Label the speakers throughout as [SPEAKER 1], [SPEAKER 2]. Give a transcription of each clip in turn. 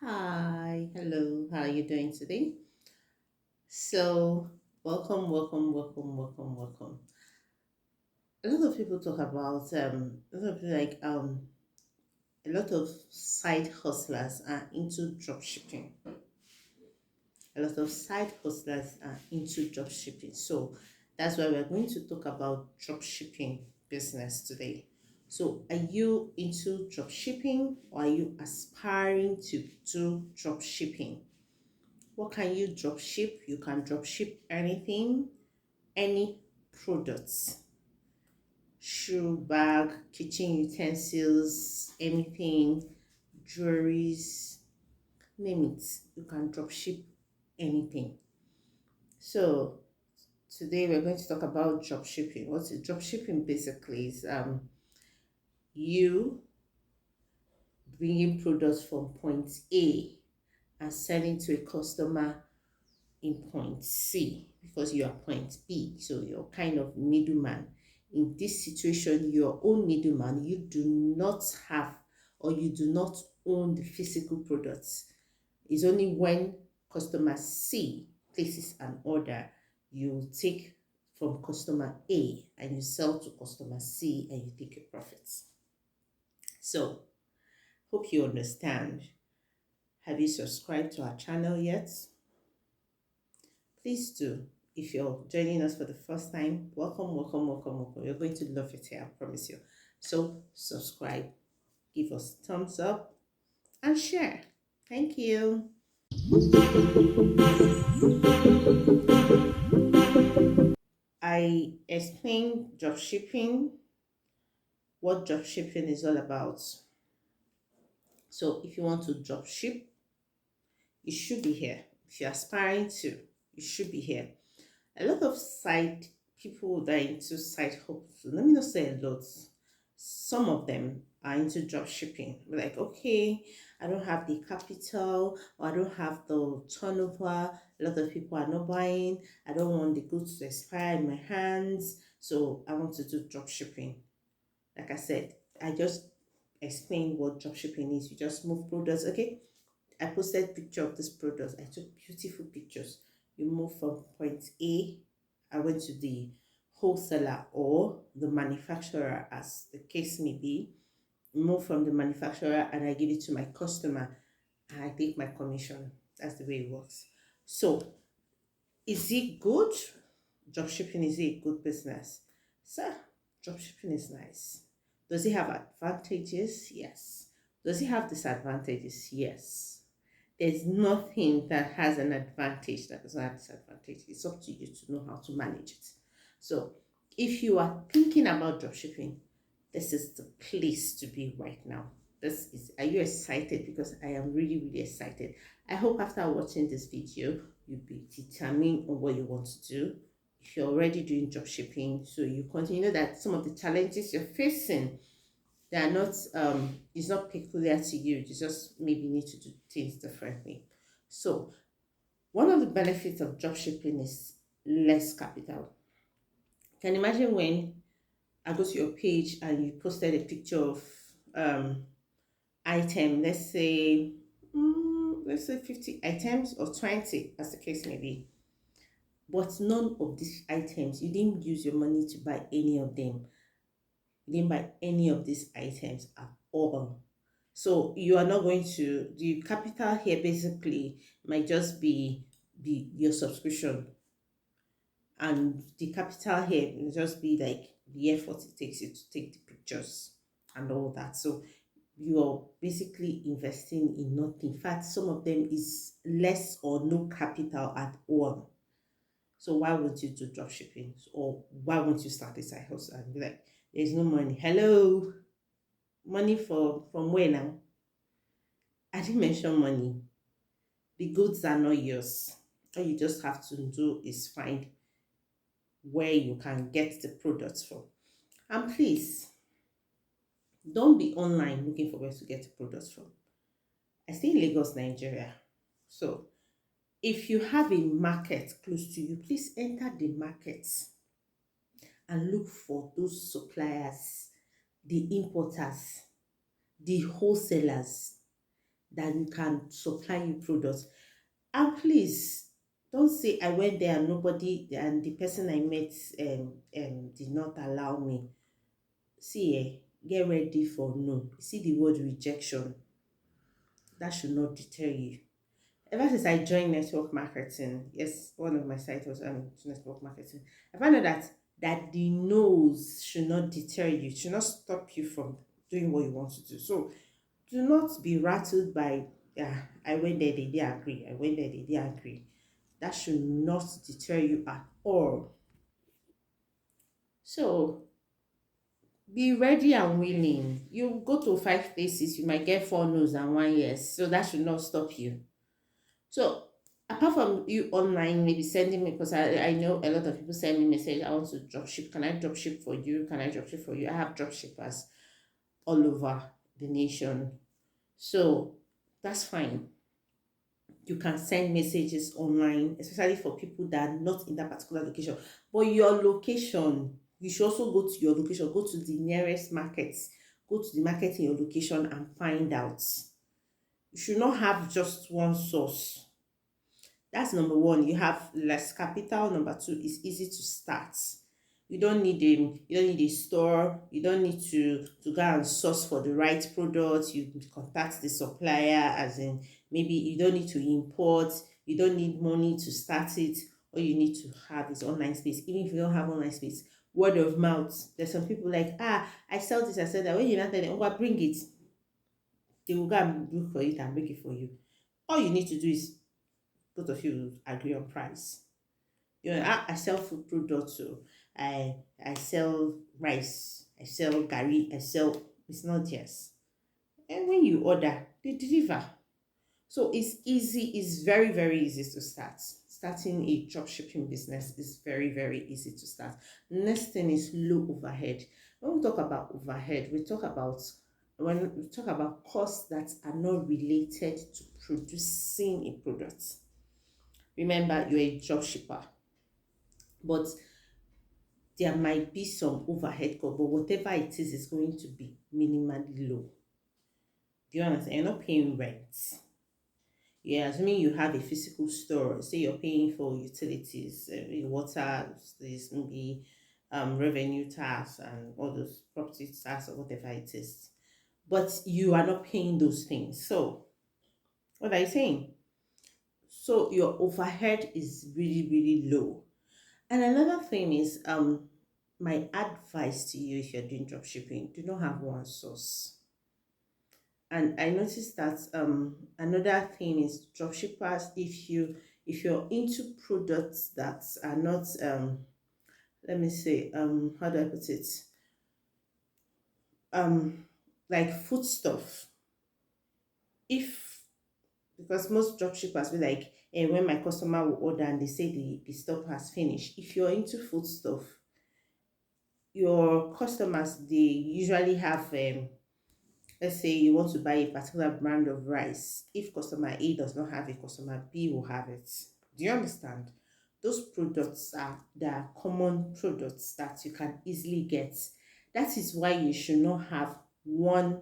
[SPEAKER 1] Hi, hello, how are you doing today? So, welcome. A lot of people talk about a lot of people a lot of side hustlers are into drop shipping. A lot of side hustlers are into drop shipping. So that's why we're going to talk about drop shipping business today. So, are you into drop shipping or are you aspiring to do drop shipping? What can you drop ship? You can drop ship anything, any products, shoe bag, kitchen utensils, anything, jewelries, name it. You can drop ship anything. So today we're going to talk about drop shipping. What's it? Drop shipping basically is you bringing products from point A and selling to a customer in point C because you are point B. So you're kind of middleman. In this situation, your own middleman, you do not have or you do not own the physical products. It's only when customer C places an order, you take from customer A and you sell to customer C and you take your profits. So, hope you understand. Have you subscribed to our channel yet? Please do. If you're joining us for the first time, welcome. You're going to love it here, I promise you. So, subscribe, give us thumbs up, and share. Thank you. I explained dropshipping, what dropshipping is all about. So, if you want to dropship, you should be here. If you're aspiring to, you should be here. A lot of side people that are into side hustle, let me not say a lot, some of them are into drop shipping. Like, okay, I don't have the capital or I don't have the turnover. A lot of people are not buying. I don't want the goods to expire in my hands. So I want to do drop shipping. Like I said, I just explained what drop shipping is. You just move products. Okay, I posted picture of this product. I took beautiful pictures. You move from point A. I went to the wholesaler or the manufacturer, as the case may be. Move from the manufacturer and I give it to my customer. And I take my commission. That's the way it works. So, is it good? Dropshipping is it a good business? Sir, dropshipping is nice. Does it have advantages? Yes. Does it have disadvantages? Yes. There's nothing that has an advantage that doesn't have disadvantage. It's up to you to know how to manage it. So, if you are thinking about dropshipping, this is the place to be right now. This is, are you excited? Because I am really excited. I hope after watching this video, you'll be determined on what you want to do. If you're already doing dropshipping, so you continue that some of the challenges you're facing, they are not it's not peculiar to you. You just maybe need to do things differently. So one of the benefits of dropshipping is less capital. Can you imagine when I go to your page and you posted a picture of um item, let's say 50 items or 20 as the case may be, but none of these items, you didn't use your money to buy any of them. You didn't buy any of these items at all. So you are not going to, the capital here basically might just be your subscription, and the capital here will just be like the effort it takes you to take the pictures and all that. So you're basically investing in nothing. In fact, some of them is less or no capital at all. So why would you do drop shipping? Or why won't you start a side hustle and be like, there's no money? Hello, money for from where now? I didn't mention money. The goods are not yours. All you just have to do is find where you can get the products from. And please, don't be online looking for where to get the products from. I stay in Lagos, Nigeria. So if you have a market close to you, please enter the markets and look for those suppliers, the importers, the wholesalers, that you can supply you products. And please don't say I went there and nobody and the person I met did not allow me. See, get ready for no. See the word rejection. That should not deter you. Ever since I joined network marketing, yes, one of my sites was network marketing. I found out that the no's should not deter you, should not stop you from doing what you want to do. So do not be rattled by, yeah, I went there, they didn't agree. I went there, they didn't agree. That should not deter you at all. So be ready and willing. You go to 5 places, you might get 4 no's and 1 yes. So that should not stop you. So apart from you online, maybe sending me, because I know a lot of people send me message, I want to drop ship. Can I drop ship for you? Can I drop ship for you? I have drop shippers all over the nation. So that's fine. You can send messages online, especially for people that are not in that particular location. But your location, you should also go to your location, go to the nearest markets, go to the market in your location and find out. You should not have just one source. That's number one. You have less capital. Number two, it's easy to start. You don't need a store. You don't need to go and source for the right product. You contact the supplier, as in maybe you don't need to import. You don't need money to start it. All you need to have is online space. Even if you don't have online space, word of mouth. There's some people like, I sell this, I sell that. When you not tell them, oh, I bring it, they will go and look for it and bring it for you. All you need to do is both of you agree on price. I sell food products, so I sell rice, I sell gari, I sell, it's not just. And when you order, they deliver. So it's easy, it's very, very easy to start. Starting a drop shipping business is very, very easy to start. Next thing is low overhead. When we talk about overhead, when we talk about costs that are not related to producing a product. Remember, you're a drop shipper, but there might be some overhead cost, but whatever it is going to be minimally low. Do you understand? You're not paying rent. Yeah, assuming you have a physical store, say you're paying for utilities, water, this maybe revenue tax and all those property tax or whatever it is. But you are not paying those things. So what are you saying? So your overhead is really, really low. And another thing is my advice to you, if you're doing drop shipping, do not have one source. And I noticed that another thing is drop shippers, if you're into products that are not let me say, how do I put it, um like food stuff. If Because most drop shippers be like, when my customer will order and they say the stuff has finished, if you're into food stuff, your customers, they usually have let's say you want to buy a particular brand of rice. If customer A does not have it, customer B will have it. Do you understand? Those products are common products that you can easily get. That is why you should not have one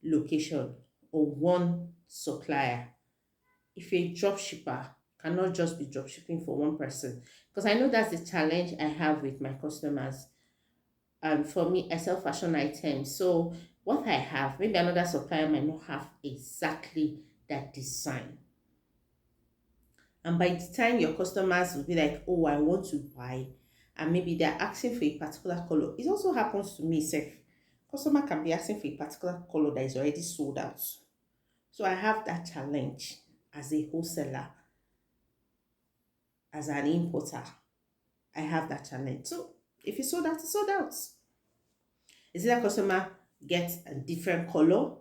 [SPEAKER 1] location or one supplier. If you're a drop shipper, cannot just be drop shipping for one person. Because I know that's the challenge I have with my customers. For me, I sell fashion items. So what I have, maybe another supplier might not have exactly that design. And by the time your customers will be like, oh, I want to buy, and maybe they're asking for a particular color. It also happens to me, sef. Customer can be asking for a particular color that is already sold out. So I have that challenge as a wholesaler, as an importer. I have that challenge. So if it's sold out, it's sold out. Is it that customer gets a different color?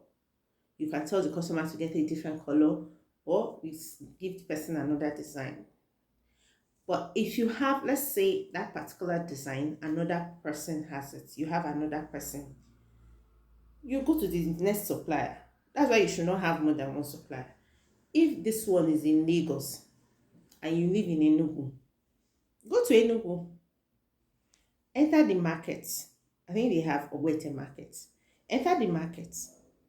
[SPEAKER 1] You can tell the customer to get a different color, or you give the person another design. But if you have, let's say, that particular design, another person has it, you have another person, you go to the next supplier. That's why you should not have more than one supplier. If this one is in Lagos and you live in Enugu, go to Enugu, enter the market. I think they have a waiting market. Enter the market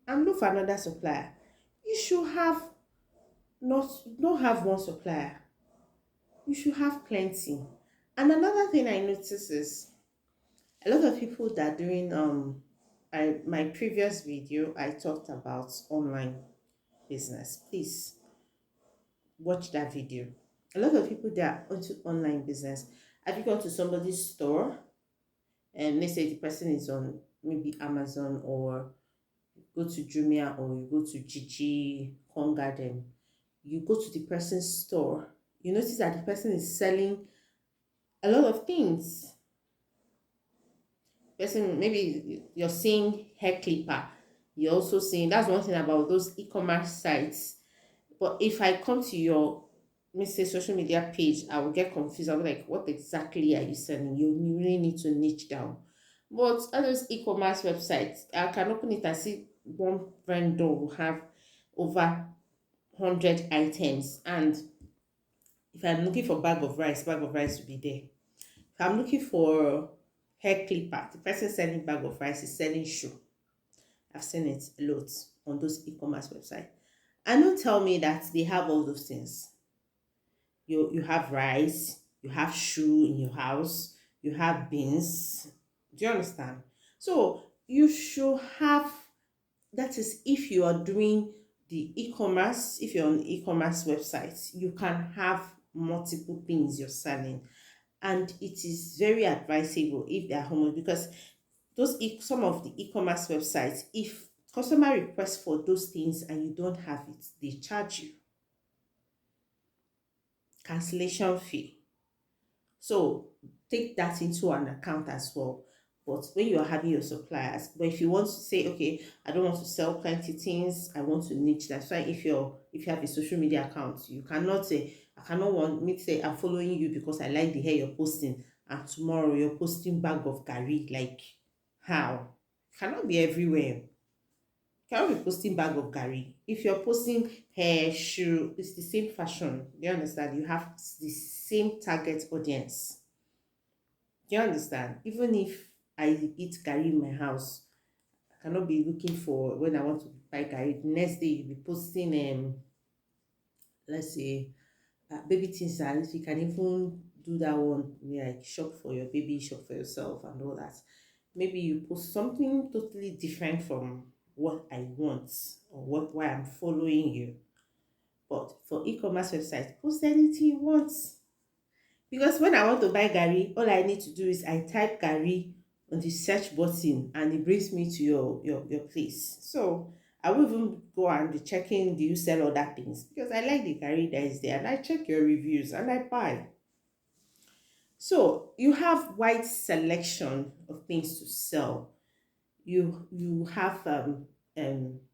[SPEAKER 1] and look for another supplier. You should have not have one supplier. You should have plenty. And another thing I notice is a lot of people that doing my previous video I talked about online business. Please watch that video. A lot of people that are into online business. Have you gone to somebody's store and let's say the person is on maybe Amazon, or go to Jumia, or you go to Gigi, Home Garden, you go to the person's store, you notice that the person is selling a lot of things. Person, maybe you're seeing hair clipper, you're also seeing, that's one thing about those e-commerce sites. But if I come to your, let me say, social media page, I will get confused. I'll be like, what exactly are you selling? You really need to niche down. But others e-commerce websites, I can open it and see one vendor will have over 100 items. And if I'm looking for bag of rice will be there. If I'm looking for hair clipper, the person selling bag of rice is selling shoe. I've seen it a lot on those e-commerce websites. And don't tell me that they have all those things. You have rice, you have shoe in your house, you have beans. Do you understand? So you should have, that is if you are doing the e-commerce, if you're on e-commerce websites, you can have multiple things you're selling. And it is very advisable if they are home, because some of the e-commerce websites, if customer requests for those things and you don't have it, they charge you cancellation fee. So take that into an account as well. But when you are having your suppliers, but if you want to say, okay, I don't want to sell plenty things, I want to niche. That's why if you have a social media account, you cannot say, I cannot want me to say I'm following you because I like the hair you're posting, and tomorrow you're posting bag of curry. Like, how? Cannot be everywhere. Cannot be posting bag of curry. If you're posting hair, shoe, it's the same fashion. Do you understand? You have the same target audience. Do you understand? Even if I eat curry in my house, I cannot be looking for, when I want to buy curry, the next day you'll be posting let's say baby things, and if you can even do that one, like shop for your baby, shop for yourself and all that. Maybe you post something totally different from what I want, or why I'm following you. But for e-commerce websites, post anything you want. Because when I want to buy Gary, all I need to do is I type Gary on the search button and it brings me to your place. So I will even go and be checking, do you sell other things? Because I like the Gary that is there, and I check your reviews and I buy. So you have wide selection of things to sell. You have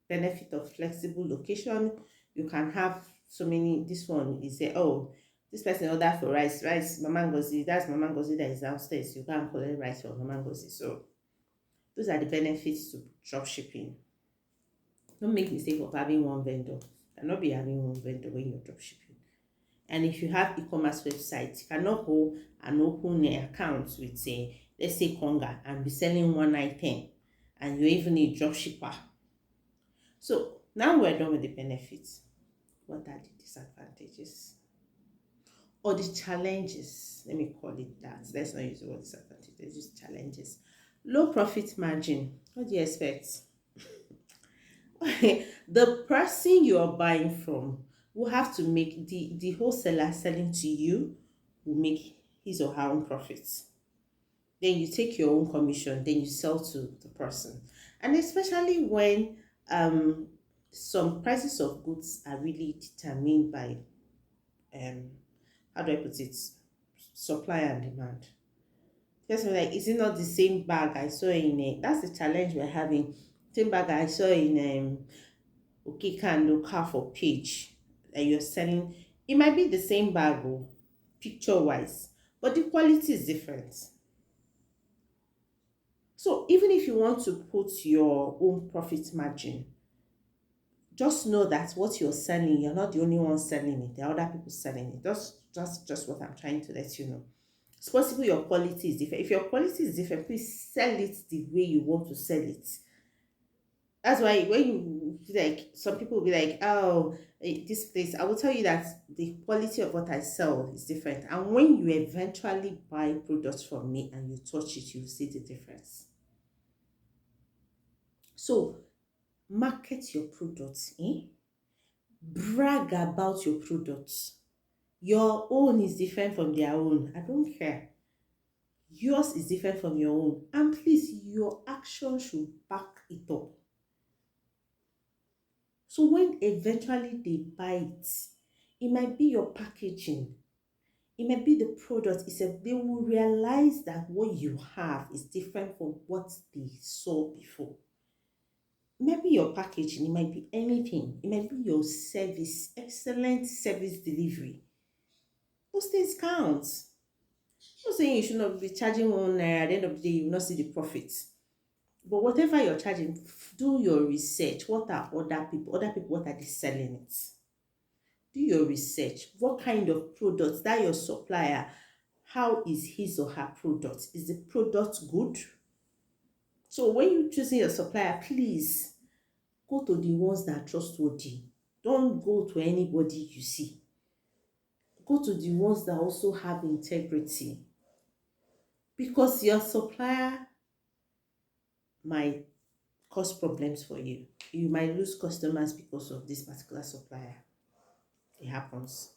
[SPEAKER 1] benefit of flexible location. You can have so many. This one is say, oh, this person order for rice, Mama Ngozi, that's Mama Ngozi that is downstairs, you can collect rice from Mama Ngozi. So those are the benefits to drop shipping. Don't make mistake of having one vendor. You cannot be having one vendor when you're drop shipping. And if you have e-commerce website, you cannot go and open an account with, say, let's say Konga, and be selling one item, and you even need drop shipper. So now we're done with the benefits. What are the disadvantages? Or the challenges? Let me call it that. Let's not use the word disadvantages, just challenges. Low profit margin. What do you expect? The person you are buying from will have to make, the wholesaler selling to you will make his or her own profits. Then you take your own commission, then you sell to the person. And especially when some prices of goods are really determined by how do I put it, supply and demand. Just like, is it not the same bag I saw in a, that's the challenge we're having. Same bag I saw in okay candle car for page that you're selling, it might be the same bag, picture wise, but the quality is different. So even if you want to put your own profit margin, just know that what you're selling, you're not the only one selling it. There are other people selling it. That's just what I'm trying to let you know. It's possible your quality is different. If your quality is different, please sell it the way you want to sell it. That's why when like some people will be like, oh, this place. I will tell you that the quality of what I sell is different. And when you eventually buy products from me and you touch it, you see the difference. So market your products, eh? Brag about your products. Your own is different from their own. I don't care. Yours is different from your own. And please, your action should back it up. So when eventually they buy it, it might be your packaging, it might be the product itself. They will realize that what you have is different from what they saw before. It might be your packaging, it might be anything, it might be your service, excellent service delivery. Those things count. I'm not saying you should not be charging 1 naira, at the end of the day, you will not see the profits. But whatever you're charging, do your research. What are other people? Other people, what are they selling it? Do your research. What kind of products that your supplier, how is his or her product? Is the product good? So when you're choosing your supplier, please go to the ones that are trustworthy. Don't go to anybody you see. Go to the ones that also have integrity. Because your supplier might cause problems for you. You might lose customers because of this particular supplier. It happens.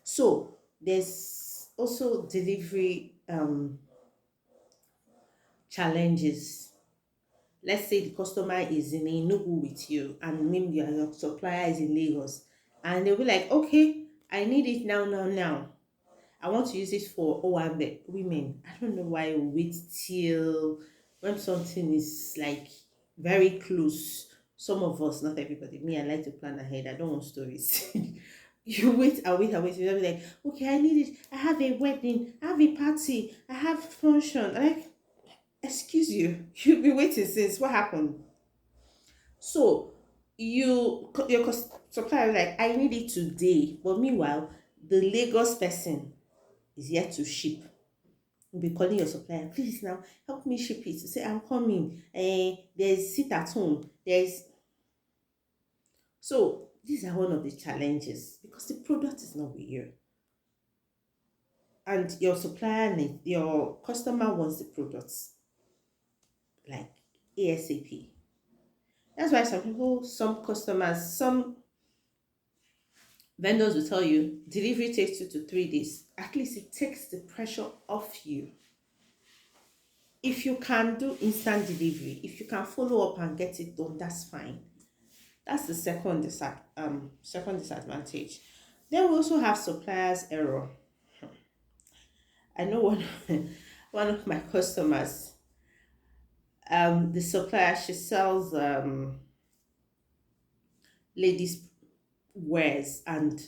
[SPEAKER 1] So there's also delivery challenges. Let's say the customer is in Enugu with you and maybe your supplier is in Lagos, and they'll be like, okay, I need it now, now, now. I want to use it for women. I don't know why we wait till when something is like very close. Some of us, not everybody. Me, I like to plan ahead. I don't want stories. You wait and wait and wait. You'll be like, okay, I need it. I have a wedding. I have a party. I have function. Like, excuse you. You've been waiting since. What happened? So your supplier is like, I need it today. But meanwhile, the Lagos person is yet to ship. You'll be calling your supplier, please now help me ship it. You say, I'm coming. There's sit at home. There's so these are one of the challenges because the product is not with you. And your supplier your customer wants the products like ASAP. That's why some customers, some vendors will tell you delivery takes 2 to 3 days. At least it takes the pressure off you. If you can do instant delivery, if you can follow up and get it done, that's fine. That's the second disadvantage. Then we also have suppliers error. I know one one of my customers, the supplier, she sells ladies wears, and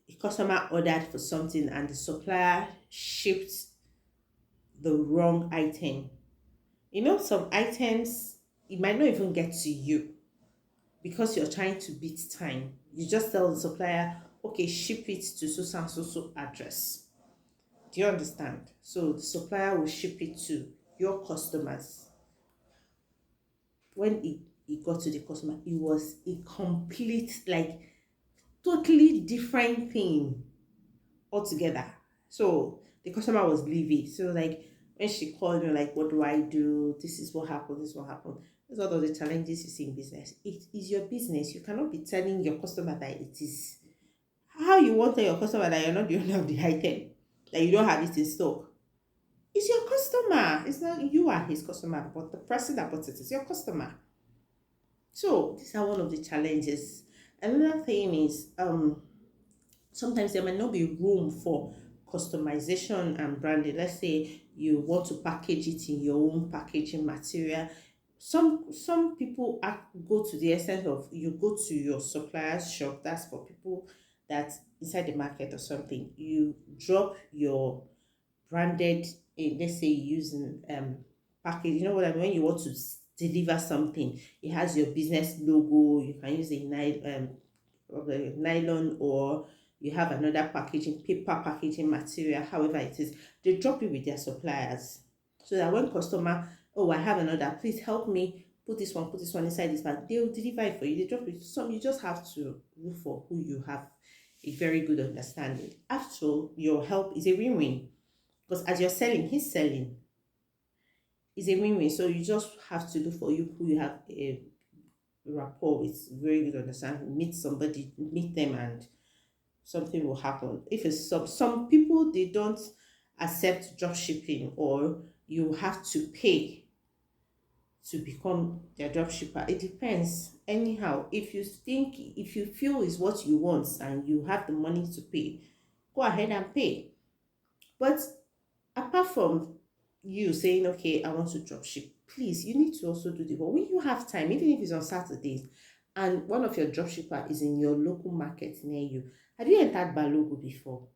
[SPEAKER 1] the customer ordered for something and the supplier shipped the wrong item. You know, some items it might not even get to you because you're trying to beat time. You just tell the supplier, okay, ship it to so and so address. Do you understand? So the supplier will ship it to your customers. When it got to the customer, it was a complete, like, totally different thing altogether. So the customer was livid. So like when she called me, like, what do I do? This is what happened. This is what happened. That's one of the challenges you see in business. It is your business. You cannot be telling your customer that it is. How you want to tell your customer that you're not the owner of the item, that you don't have it in stock? It's your customer. It's not you are his customer, but the person that bought it is your customer. So these are one of the challenges. Another thing is sometimes there might not be room for customization and branding. Let's say you want to package it in your own packaging material. Some people go to the extent of you go to your supplier's shop. That's for people that inside the market or something. You drop your branded, let's say using package. You know what I mean? When you want to deliver something, it has your business logo. You can use a nylon, or you have another packaging, paper packaging material, however it is. They drop it with their suppliers so that when customer, oh, I have another, please help me put this one inside this bag. They'll deliver it for you. They drop it. Some you just have to look for who you have a very good understanding. After all, your help is a win-win because as you're selling, he's selling. It's a win-win. So you just have to look for you who you have a rapport with, very good understanding. Meet somebody, meet them, and something will happen. If it's some people, they don't accept drop shipping, or you have to pay to become their drop shipper. It depends. Anyhow, if you feel is what you want and you have the money to pay, go ahead and pay. But apart from you saying, okay, I want to drop ship, please, you need to also do the work. When you have time, even if it's on Saturdays, and one of your drop shipper is in your local market near you, have you entered Balogo before?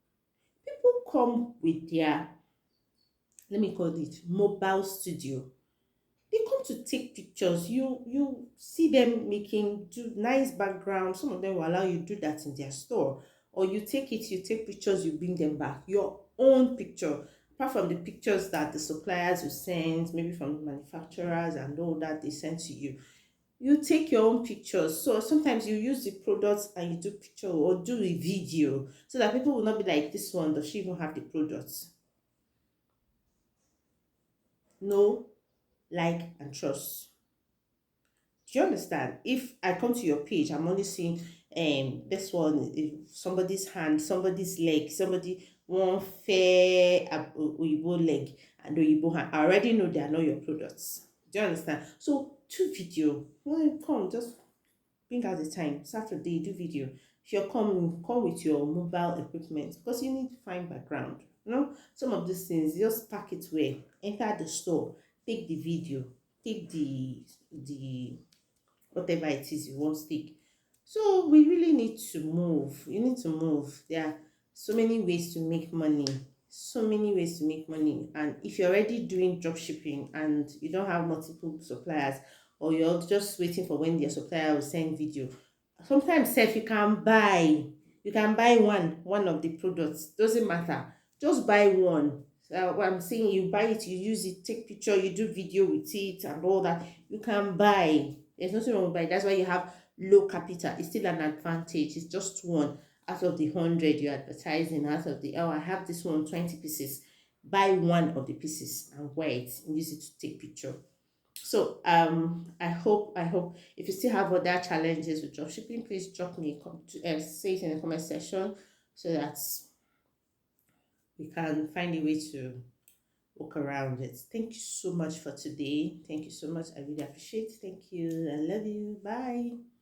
[SPEAKER 1] People come with their, let me call it, mobile studio. They come to take pictures. You see them making do nice background. Some of them will allow you to do that in their store, or you take it, you take pictures, you bring them back your own picture, apart from the pictures that the suppliers will send, maybe from the manufacturers and all that they send to you. You take your own pictures. So sometimes you use the products and you do picture or do a video, so that people will not be like, this one, does she even have the products? No, like and trust. Do you understand? If I come to your page, I'm only seeing this one, somebody's hand, somebody's leg, somebody one fair Oyibo leg and Oyibo hand. I already know they are not your products. Do you understand? So two video. Well, come, just bring out the time. Saturday, do video. If you're coming, come with your mobile equipment because you need to find background. You know, some of these things, just pack it where, enter the store, take the video, take the whatever it is you want to take. So we really need to move. You need to move. There are so many ways to make money. So many ways to make money. And if you're already doing drop shipping and you don't have multiple suppliers, or you're just waiting for when your supplier will send video, sometimes if you can buy one of the products. Doesn't matter. Just buy one. So what I'm saying, you buy it, you use it, take picture, you do video with it and all that. You can buy. There's nothing wrong with buying. That's why you have low capital. It's still an advantage. It's just one out of the 100 you're advertising. Out of the, oh, I have this one 20 pieces. Buy one of the pieces and wear it and use it to take picture. So I hope if you still have other challenges with dropshipping, please drop me say it in the comment section so that we can find a way to work around it. Thank you so much for today. Thank you so much. I really appreciate it. Thank you. I love you. Bye.